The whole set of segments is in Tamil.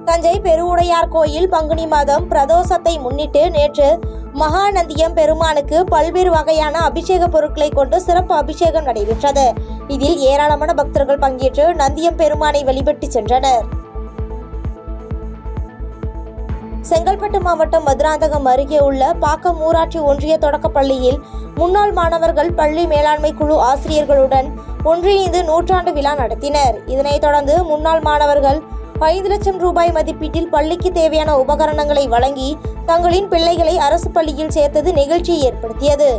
தஞ்சை பெருவுடையார் கோயில் பங்குனி மாதம் பிரதோஷத்தை முன்னிட்டு நேற்று மகாநந்தியம் பெருமானுக்கு பல்வேறு வகையான அபிஷேக பொருட்களை கொண்டு சிறப்பு அபிஷேகம் நடைபெற்றது. இதில் ஏராளமான பக்தர்கள் பங்கேற்று நந்தியம் பெருமானை வழிபட்டு சென்றனர். செங்கல்பட்டு மாவட்டம் மதுராந்தகம் அருகே உள்ள பாக்கம் ஊராட்சி ஒன்றிய தொடக்கப்பள்ளியில் முன்னாள் மாணவர்கள் பள்ளி மேலாண்மை குழு ஆசிரியர்களுடன் ஒன்றிணைந்து நூற்றாண்டு விழா நடத்தினர். இதனைத் தொடர்ந்து முன்னாள் மாணவர்கள் 5 லட்சம் ரூபாய் மதிப்பீட்டில் பள்ளிக்கு தேவையான உபகரணங்களை வழங்கி தங்களின் பிள்ளைகளை அரசு பள்ளியில் சேர்த்தது நிகழ்ச்சியை ஏற்படுத்தியது.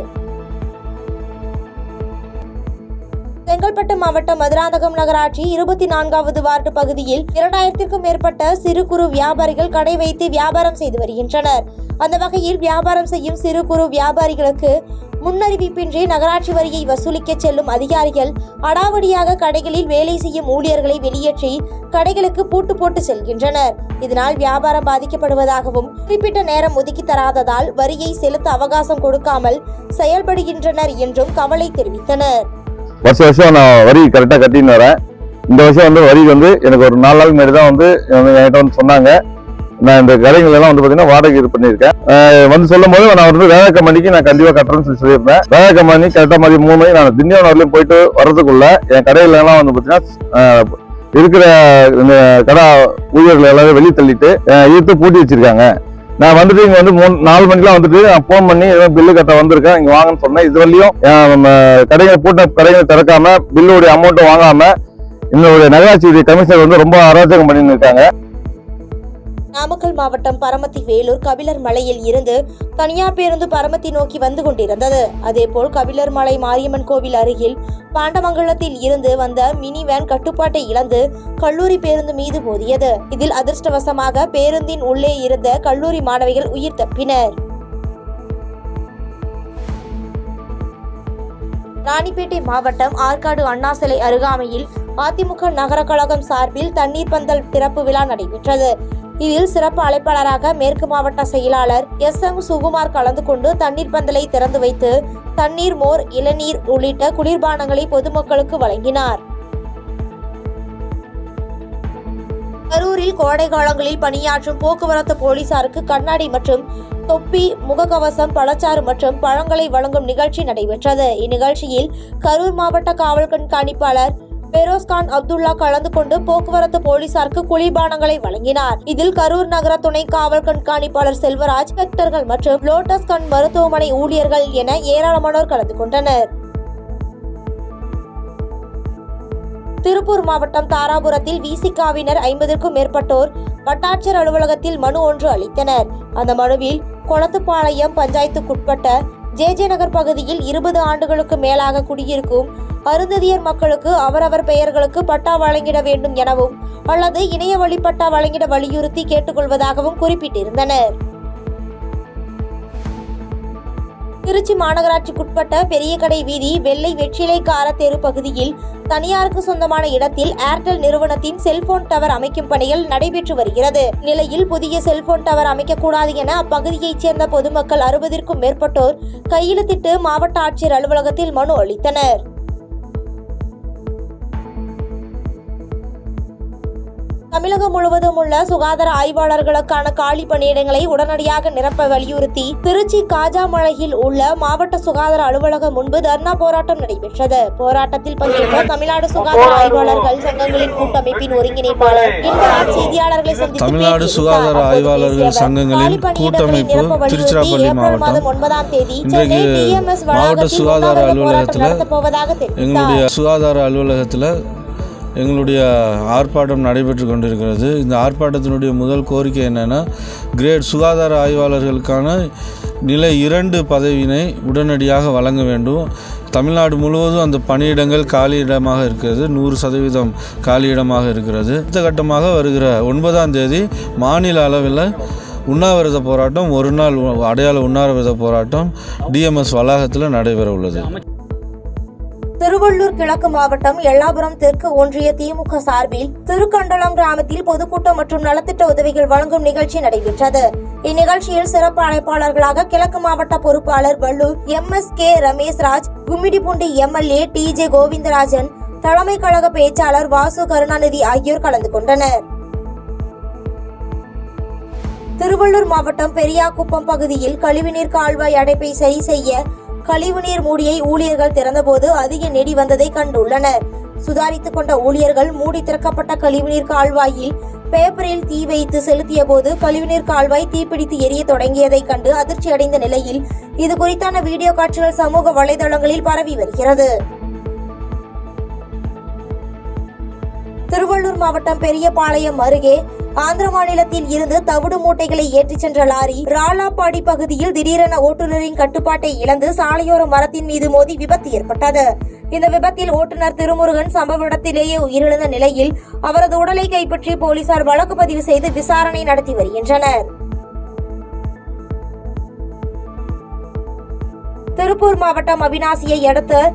செங்கல்பட்டு மாவட்டம் மதுராந்தகம் நகராட்சி 24வது வார்டு பகுதியில் 2000க்கும் மேற்பட்ட சிறு குறு வியாபாரிகள் கடை வைத்து வியாபாரம் செய்து வருகின்றனர். அந்த வகையில் வியாபாரம் செய்யும் சிறு குறு வியாபாரிகளுக்கு முன்னறிவிப்பின்றி நகராட்சி வரியை வசூலிக்க செல்லும் அதிகாரிகள் அடாவடியாக கடைகளில் வேலை செய்யும் ஊழியர்களை வெளியேற்றி கடைகளுக்கு பூட்டு போட்டு செல்கின்றனர். இதனால் வியாபாரம் பாதிக்கப்படுவதாகவும் குறிப்பிட்ட நேரம் ஒதுக்கி தராததால் வரியை செலுத்த அவகாசம் கொடுக்காமல் செயல்படுகின்றனர் என்றும் கவலை தெரிவித்தனர். வருஷம் நான் வரி கரெக்டாக கட்டின்னு வரேன். இந்த வருஷம் வரி எனக்கு ஒரு 4 நாள் முன்னாடி தான் என்கிட்ட சொன்னாங்க. நான் இந்த கடைகள் எல்லாம் பார்த்தீங்கன்னா வாடகை இது பண்ணியிருக்கேன். சொல்லும் போது நான் வேலை கம்பெனிக்கு நான் கண்டிப்பாக கட்டுறேன்னு சொல்லியிருந்தேன். வேலை கம்பெனி கரெக்டாக மாதிரி 3 மணி நான் திண்டிவனம் வரலையும் போயிட்டு வர்றதுக்குள்ள என் கடையில எல்லாம் பார்த்தீங்கன்னா இருக்கிற இந்த கடை ஊழியர்கள் எல்லாரும் வெளியே தள்ளிட்டு இழுத்து பூட்டி வச்சிருக்காங்க. நான் இங்க 4 மணிக்கெல்லாம் நான் போன் பண்ணி பில்லு கட்ட வந்திருக்கேன், இங்க வாங்கன்னு சொன்னேன். இது வரலையும் கடைகள் பூட்ட கடைகள் திறக்காம பில்லுடைய அமௌண்ட்டும் வாங்காம என்னுடைய நகராட்சி கமிஷனர் ரொம்ப அராஜகம் பண்ணிட்டு இருக்காங்க. நாமக்கல் மாவட்டம் பரமத்தி வேலூர் கபிலர் மலையில் இருந்து தனியார் பேருந்து பரமத்தி நோக்கி வந்து கொண்டிருந்தது. அதேபோல் கபிலர் மலை மாரியம்மன் கோவில் அருகில் பாண்டமங்கலத்தில் இருந்து வந்த மினி வேன் கட்டுப்பாட்டை இழந்து கல்லூரி பேருந்து மீது மோதியது. இதில் அதிர்ஷ்டவசமாக பேருந்தின் உள்ளே இருந்த கல்லூரி மாணவிகள் உயிர் தப்பினர். ராணிப்பேட்டை மாவட்டம் ஆற்காடு அண்ணா சிலை அருகாமையில் அதிமுக நகர கழகம் சார்பில் தண்ணீர் பந்தல் திறப்பு விழா நடைபெற்றது. இதில் சிறப்பு அழைப்பாளராக மேற்கு மாவட்ட செயலாளர் SM சுகுமார் கலந்து கொண்டு தண்ணீர் பந்தலை திறந்து வைத்து தண்ணீர், மோர், இளநீர் உள்ளிட்ட குளிர்பானங்களை பொதுமக்களுக்கு வழங்கினார். கரூரில் கோடை காலங்களில் பணியாற்றும் போக்குவரத்து போலீசாருக்கு கண்ணாடி மற்றும் தொப்பி, முகக்கவசம், பழச்சாறு மற்றும் பழங்களை வழங்கும் நிகழ்ச்சி நடைபெற்றது. இந்நிகழ்ச்சியில் கரூர் மாவட்ட காவல் கண்காணிப்பாளர் பெரோஸ்கான் அப்துல்லா கலந்து கொண்டு போக்குவரத்து போலீசாருக்கு குளிர்பானங்களை வழங்கினார். இதில் கரூர் நகர துணை காவல் கண்காணிப்பாளர் செல்வராஜ், இன்ஸ்பெக்டர்கள் மற்றும் லோட்டஸ் கண் மருத்துவமனை ஊழியர்கள் என ஏராளமானோர் கலந்து கொண்டனர். திருப்பூர் மாவட்டம் தாராபுரத்தில் விசிகாவினர் 50க்கும் மேற்பட்டோர் வட்டாட்சியர் அலுவலகத்தில் மனு ஒன்று அளித்தனர். அந்த மனுவில் கொளத்துப்பாளையம் பஞ்சாயத்துக்குட்பட்ட JJ நகர் பகுதியில் 20 ஆண்டுகளுக்கு மேலாக குடியிருக்கும் அருந்ததியர் மக்களுக்கு அவரவர் பெயர்களுக்கு பட்டா வழங்கிட வேண்டும் எனவும் அல்லது இணைய வழி பட்டா வழங்கிட வலியுறுத்தி கேட்டுக்கொள்வதாகவும் குறிப்பிட்டிருந்தனர். திருச்சி மாநகராட்சிக்குட்பட்ட பெரிய கடை வீதி வெள்ளை வெற்றிலைக்கார தெரு பகுதியில் தனியாருக்கு சொந்தமான இடத்தில் ஏர்டெல் நிறுவனத்தின் செல்போன் டவர் அமைக்கும் பணிகள் நடைபெற்று வருகிறது. நிலையில் புதிய செல்போன் டவர் அமைக்கக்கூடாது என அப்பகுதியைச் சேர்ந்த பொதுமக்கள் 60க்கும் மேற்பட்டோர் கையெழுத்திட்டு மாவட்ட ஆட்சியர் அலுவலகத்தில் மனு அளித்தனர். தமிழகம் முழுவதும் உள்ள சுகாதார ஆய்வாளர்களுக்கான காலி பணியிடங்களை உடனடியாக நிரப்ப வலியுறுத்தி திருச்சி காஜாமலையில் உள்ள மாவட்ட சுகாதார அலுவலகம் முன்பு தர்ணா போராட்டம் நடைபெற்றது. போராட்டத்தில் பங்கேற்ற தமிழ்நாடு சுகாதார ஆய்வாளர்கள் சங்கங்களின் கூட்டமைப்பின் ஒருங்கிணைப்பாளர் இன்பராஜ் செய்தியாளர்களை சந்தித்து தமிழ்நாடு சுகாதார ஆய்வாளர்கள் சங்கங்களின் கூட்டமைப்பு திருச்சிராப்பள்ளி மாவட்டம் 9ஆம் தேதி மாவட்ட சுகாதார அலுவலகத்தில் எங்களுடைய சுகாதார அலுவலகத்தில் எங்களுடைய ஆர்ப்பாட்டம் நடைபெற்று கொண்டிருக்கிறது. இந்த ஆர்ப்பாட்டத்தினுடைய முதல் கோரிக்கை என்னென்னா, கிரேட் சுகாதார ஆய்வாளர்களுக்கான நிலை 2 பதவியினை உடனடியாக வழங்க வேண்டும். தமிழ்நாடு முழுவதும் அந்த பணியிடங்கள் காலியிடமாக இருக்கிறது, 100% காலியிடமாக இருக்கிறது. அடுத்த கட்டமாக வருகிற 9ஆம் தேதி மாநில அளவில் உண்ணாவிரத போராட்டம், ஒரு நாள் அடையாள உண்ணாவிரத போராட்டம் DMS வளாகத்தில் நடைபெற உள்ளது. திருவள்ளூர் கிழக்கு மாவட்டம் எல்லாபுரம் தெற்கு ஒன்றிய திமுக சார்பில் திருக்கண்டலம் கிராமத்தில் பொதுக்கூட்டம் மற்றும் நலத்திட்ட உதவிகள் வழங்கும் நிகழ்ச்சி நடைபெற்றது. இந்நிகழ்ச்சியில் சிறப்பு அழைப்பாளர்களாக கிழக்கு மாவட்ட பொறுப்பாளர் Vallur MSK Rameshraj, Gummidipoondi MLA TJ Govindarajan, தலைமை கழக பேச்சாளர் வாசு கருணாநிதி ஆகியோர் கலந்து கொண்டனர். திருவள்ளூர் மாவட்டம் பெரியாக்குப்பம் பகுதியில் கழிவுநீர் கால்வாய் அடைப்பை சரி செய்ய கழிவுநீர் மூடியை ஊழியர்கள் திறந்தபோது அதிக நெடி வந்ததை கண்டுள்ளனர். சுதாரித்துக் கொண்ட ஊழியர்கள் மூடி திறக்கப்பட்ட கழிவுநீர் கால்வாயில் பேப்பரில் தீ வைத்து செலுத்திய போது கழிவுநீர் கால்வாய் தீப்பிடித்து எரிய தொடங்கியதை கண்டு அதிர்ச்சி அடைந்த நிலையில் இது குறித்தான வீடியோ காட்சிகள் சமூக வலைதளங்களில் பரவி வருகிறது. திருவள்ளூர் மாவட்டம் பெரியபாளையம் அருகே ஆந்திர மாநிலத்தில் இருந்து தவிடு மூட்டைகளை ஏற்றிச் சென்ற லாரி ராலாப்பாடி பகுதியில் திடீரென ஓட்டுநரின் கட்டுப்பாட்டை இழந்து சாலையோர மரத்தின் மீது மோதி விபத்து ஏற்பட்டது. இந்த விபத்தில் ஓட்டுநர் திருமுருகன் சம்பவ இடத்திலேயே உயிரிழந்த நிலையில் அவரது உடலை கைப்பற்றி போலீசார் வழக்கு பதிவு செய்து விசாரணை நடத்தி வருகின்றனர். திருப்பூர் மாவட்டம் அவிநாசியை அடுத்த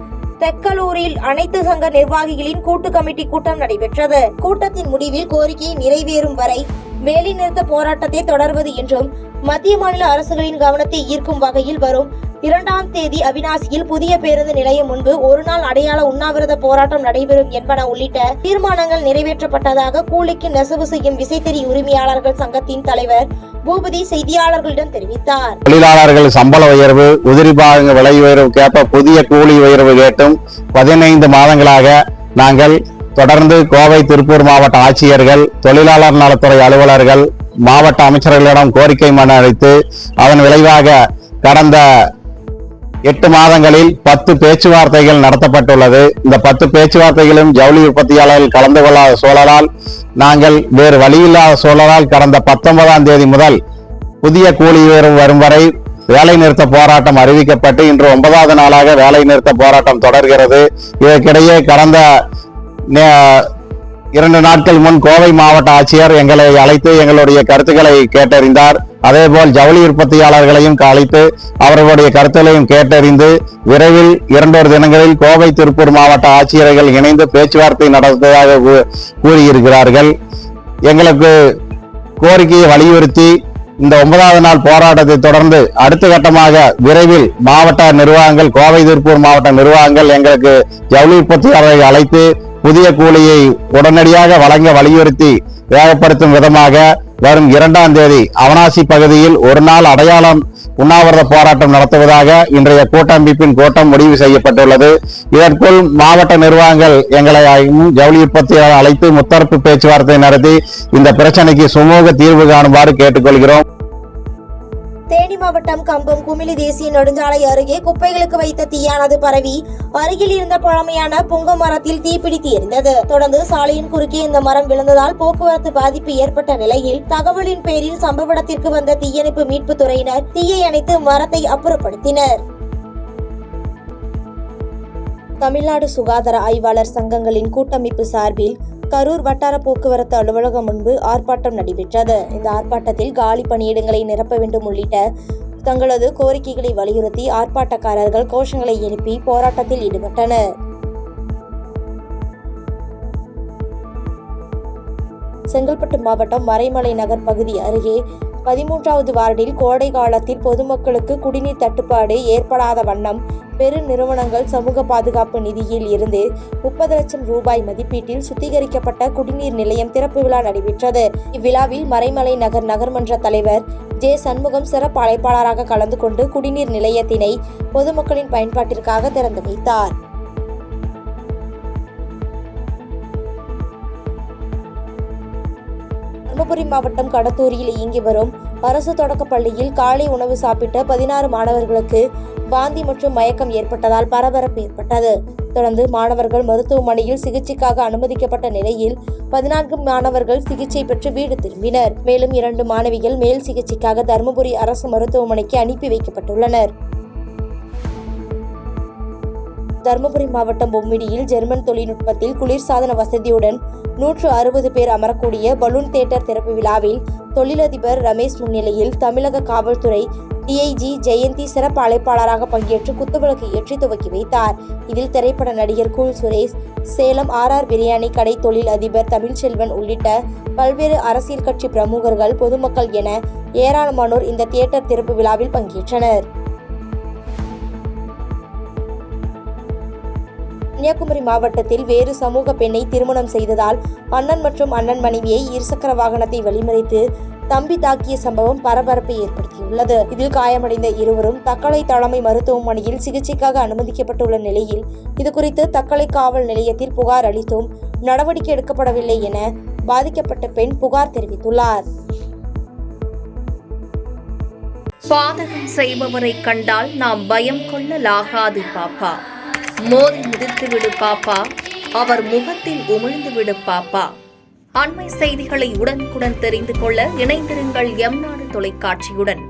தெக்கலூரில் அனைத்து சங்க நிர்வாகிகளின் கூட்டு கமிட்டி கூட்டம் நடைபெற்றது. கூட்டத்தின் முடிவில் கோரிக்கை நிறைவேறும் வரை வேலைநிறுத்த போராட்டத்தை தொடர்வது என்றும் மத்திய மாநில அரசுகளின் கவனத்தை ஈர்க்கும் வகையில் வரும் 2ஆம் தேதி அவிநாசியில் புதிய பேருந்து நிலையம் முன்பு ஒருநாள் அடையாள உண்ணாவிரத போராட்டம் நடைபெறும் என்பன உள்ளிட்ட தீர்மானங்கள் நிறைவேற்றப்பட்டதாக கூலிக்கு நெசவு செய்யும் விசைத்தறி உரிமையாளர்கள் சங்கத்தின் தலைவர் பூபதி செய்தியாளர்களிடம் தெரிவித்தார். தொழிலாளர்கள் சம்பள உயர்வு, உதிரி பாகங்கள் விலை உயர்வு கேட்ட புதிய கூலி உயர்வு கேட்டும் 15 மாதங்களாக நாங்கள் தொடர்ந்து கோவை, திருப்பூர் மாவட்ட ஆட்சியர்கள், தொழிலாளர் நலத்துறை அலுவலர்கள், மாவட்ட அமைச்சர்களிடம் கோரிக்கை மனு அளித்து அதன் விளைவாக கடந்த 8 மாதங்களில் 10 பேச்சுவார்த்தைகள் நடத்தப்பட்டுள்ளது. இந்த 10 பேச்சுவார்த்தைகளும் ஜவுளி உற்பத்தியாளர்கள் கலந்து கொள்ளாத சூழலால் நாங்கள் வேறு வழியில்லாத சூழலால் கடந்த 19ஆம் தேதி முதல் புதிய கூலி உயர்வு வரும் வரை வேலை நிறுத்த போராட்டம் அறிவிக்கப்பட்டு இன்று 9வது நாளாக வேலை நிறுத்த போராட்டம் தொடர்கிறது. இதற்கிடையே கடந்த 2 நாட்கள் முன் கோவை மாவட்ட ஆட்சியர் எங்களை அழைத்து எங்களுடைய கருத்துக்களை கேட்டறிந்தார். அதேபோல் ஜவுளி உற்பத்தியாளர்களையும் அழைத்து அவர்களுடைய கருத்துக்களையும் கேட்டறிந்து விரைவில் 2 தினங்களில் கோவை, திருப்பூர் மாவட்ட ஆட்சியர்கள் இணைந்து பேச்சுவார்த்தை நடத்துவதாக கூறியிருக்கிறார்கள். எங்களுக்கு கோரிக்கையை வலியுறுத்தி இந்த 9வது நாள் போராட்டத்தை தொடர்ந்து அடுத்த கட்டமாக விரைவில் மாவட்ட நிர்வாகங்கள், கோவை, திருப்பூர் மாவட்ட நிர்வாகங்கள் எங்களுக்கு ஜவுளி உற்பத்தியாளர்களை அழைத்து புதிய கூலியை உடனடியாக வழங்க வலியுறுத்தி வேகப்படுத்தும் விதமாக வரும் 2ஆம் தேதி அவிநாசி பகுதியில் ஒரு நாள் அடையாளம் உண்ணாவிரத போராட்டம் நடத்துவதாக இன்றைய கூட்டமைப்பின் கூட்டம் முடிவு செய்யப்பட்டுள்ளது. இதற்குள் மாவட்ட நிர்வாகங்கள் எங்களை ஜவுளி உற்பத்தியாளர் அழைத்து முத்தரப்பு பேச்சுவார்த்தை நடத்தி இந்த பிரச்சனைக்கு சுமூக தீர்வு காணுமாறு கேட்டுக்கொள்கிறோம். தேனி மாவட்டம் கம்பம் குமிளி தேசிய நெடுஞ்சாலை அருகே குப்பைகளுக்கு வைத்த தீயானது பரவி அருகில் இருந்த பழமையான புங்க மரத்தில் தீப்பிடித்து எரிந்தது. தொடர்ந்து சாலையின் குறுக்கே இந்த மரம் விழுந்ததால் போக்குவரத்து பாதிப்பு ஏற்பட்ட நிலையில் தகவலின் பேரில் சம்பவ இடத்திற்கு வந்த தீயணைப்பு மீட்பு துறையினர் தீயை அணைத்து மரத்தை அப்புறப்படுத்தினர். தமிழ்நாடு சுகாதார ஆய்வாளர் சங்கங்களின் கூட்டமைப்பு சார்பில் கரூர் வட்டார போக்குவரத்து அலுவலகம் முன்பு ஆர்ப்பாட்டம் நடைபெற்றது. இந்த ஆர்ப்பாட்டத்தில் காலி பணியிடங்களை நிரப்ப வேண்டும் உள்ளிட்ட தங்களது கோரிக்கைகளை வலியுறுத்தி ஆர்ப்பாட்டக்காரர்கள் கோஷங்களை எழுப்பி போராட்டத்தில் ஈடுபட்டனர். செங்கல்பட்டு மாவட்டம் மறைமலை நகர் பகுதி அருகே 13வது வார்டில் கோடை காலத்தில் பொதுமக்களுக்கு குடிநீர் தட்டுப்பாடு ஏற்படாத வண்ணம் பெரு நிறுவனங்கள் சமூக பாதுகாப்பு நிதியில் இருந்து 30 லட்சம் ரூபாய் மதிப்பீட்டில் சுத்திகரிக்கப்பட்ட குடிநீர் நிலையம் திறப்பு விழா நடைபெற்றது. இவ்விழாவில் மறைமலை நகர் நகர்மன்ற தலைவர் ஜே சண்முகம் சிறப்பு அழைப்பாளராக கலந்து கொண்டு குடிநீர் நிலையத்தினை பொதுமக்களின் பயன்பாட்டிற்காக திறந்து வைத்தார். தர்மபுரி மாவட்டம் கடத்தூரில் இயங்கி வரும் அரசு தொடக்கப் பள்ளியில் காலை உணவு சாப்பிட்ட 16 மாணவர்களுக்கு வாந்தி மற்றும் மயக்கம் ஏற்பட்டதால் பரபரப்பு ஏற்பட்டது. தொடர்ந்து மாணவர்கள் மருத்துவமனையில் சிகிச்சைக்காக அனுமதிக்கப்பட்ட நிலையில் 14 மாணவர்கள் சிகிச்சை பெற்று வீடு திரும்பினர். மேலும் 2 மாணவிகள் மேல் சிகிச்சைக்காக தர்மபுரி அரசு மருத்துவமனைக்கு அனுப்பி வைக்கப்பட்டுள்ளனர். தர்மபுரி மாவட்டம் பொம்மிடியில் ஜெர்மன் தொழில்நுட்பத்தில் குளிர்சாதன வசதியுடன் 160 பேர் அமரக்கூடிய பலூன் தியேட்டர் திறப்பு விழாவில் தொழிலதிபர் ரமேஷ் முன்னிலையில் தமிழக காவல்துறை டிஐஜி ஜெயந்தி சிறப்பு அழைப்பாளராக பங்கேற்று குத்துவிளக்கு ஏற்றி துவக்கி வைத்தார். இதில் திரைப்பட நடிகர் கூல் சுரேஷ், சேலம் RR பிரியாணி கடை தொழில் அதிபர் தமிழ்ச்செல்வன் உள்ளிட்ட பல்வேறு அரசியல் கட்சி பிரமுகர்கள், பொதுமக்கள் என ஏராளமானோர் இந்த தியேட்டர் திறப்பு விழாவில் பங்கேற்றனர். கன்னியாகுமரி மாவட்டத்தில் வேறு சமூக பெண்ணை திருமணம் செய்ததால் அண்ணன் மற்றும் அண்ணன் மனைவியை இருசக்கர வாகனத்தை வழிமறித்து தம்பி தாக்கிய சம்பவம் பரபரப்பை ஏற்படுத்தியுள்ளது. இதில் காயமடைந்த இருவரும் தக்கலை தலைமை மருத்துவமனையில் சிகிச்சைக்காக அனுமதிக்கப்பட்டுள்ள நிலையில் இதுகுறித்து தக்கலை காவல் நிலையத்தில் புகார் அளித்தும் நடவடிக்கை எடுக்கப்படவில்லை என பாதிக்கப்பட்ட பெண் புகார் தெரிவித்துள்ளார். பாதகம் செய்பவரை கண்டால் நாம் பயம் கொள்ளலாகாது பாப்பா. மோதி மிதித்து விடு பாப்பா, அவர் முகத்தில் உமிழ்ந்து விடு பாப்பா. அண்மை செய்திகளை உடனுக்குடன் தெரிந்து கொள்ள இணைந்திருங்கள் எம் நாடு தொலைக்காட்சியுடன்.